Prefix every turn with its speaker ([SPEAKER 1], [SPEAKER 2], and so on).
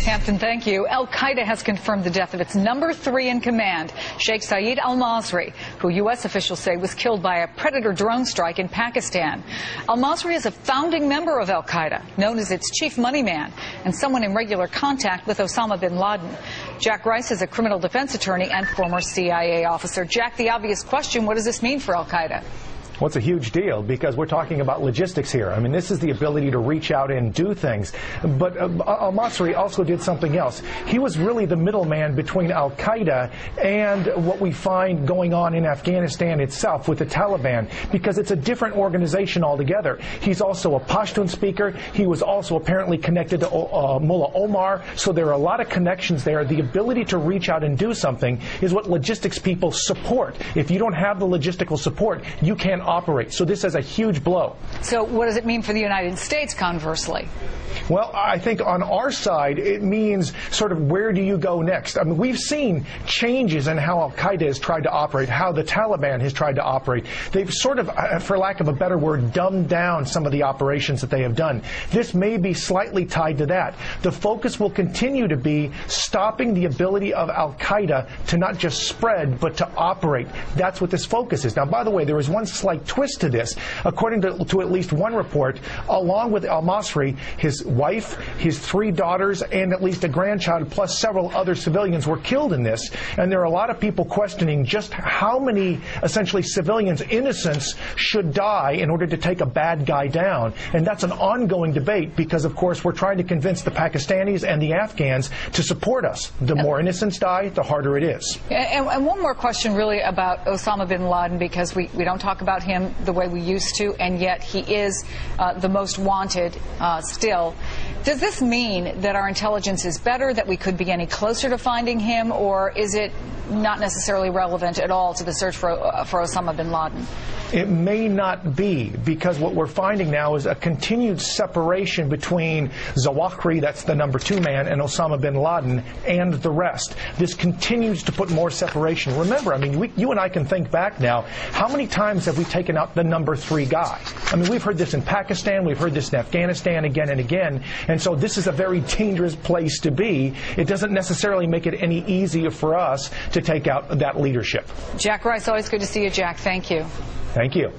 [SPEAKER 1] Hampton, thank you. Al-Qaeda has confirmed the death of its number 3 in command, Sheikh Saeed al-Masri, who U.S. officials say was killed by a Predator drone strike in Pakistan. Al-Masri is a founding member of Al-Qaeda, known as its chief money man, and someone in regular contact with Osama bin Laden. Jack Rice is a criminal defense attorney and former CIA officer. Jack, the obvious question, what does this mean for Al-Qaeda?
[SPEAKER 2] Well, it's a huge deal because we're talking about logistics here. I mean, this is the ability to reach out and do things. But al-Masri also did something else. He was really the middleman between Al-Qaeda and what we find going on in Afghanistan itself with the Taliban, because it's a different organization altogether. He's also a Pashtun speaker. He was also apparently connected to Mullah Omar. So there are a lot of connections there. The ability to reach out and do something is what logistics people support. If you don't have the logistical support, you can't operate. So this is a huge blow. So
[SPEAKER 1] what does it mean for the United States, conversely?
[SPEAKER 2] Well, I think on our side, it means sort of where do you go next? I mean, we've seen changes in how Al-Qaeda has tried to operate, how the Taliban has tried to operate. They've sort of, for lack of a better word, dumbed down some of the operations that they have done. This may be slightly tied to that. The focus will continue to be stopping the ability of Al-Qaeda to not just spread, but to operate. That's what this focus is. Now, by the way, there is one slight twist to this. According to at least one report, along with al-Masri, his wife, his 3 daughters, and at least a grandchild, plus several other civilians were killed in this. And there are a lot of people questioning just how many, essentially, civilians, innocents, should die in order to take a bad guy down. And that's an ongoing debate because, of course, we're trying to convince the Pakistanis and the Afghans to support us. The more innocents die, the harder it is.
[SPEAKER 1] And one more question, really, about Osama bin Laden, because we don't talk about him the way we used to, and yet he is the most wanted still. Does this mean that our intelligence is better, that we could be any closer to finding him, or is it not necessarily relevant at all to the search for Osama bin Laden?
[SPEAKER 2] It may not be, because what we're finding now is a continued separation between Zawahiri, that's the number 2 man, and Osama bin Laden, and the rest. This continues to put more separation. Remember, I mean, you and I can think back now, how many times have we taken out the number 3 guy? I mean, we've heard this in Pakistan, we've heard this in Afghanistan again and again, and so this is a very dangerous place to be. It doesn't necessarily make it any easier for us to take out that leadership.
[SPEAKER 1] Jack Rice, always good to see you, Jack. Thank you.
[SPEAKER 2] Thank you.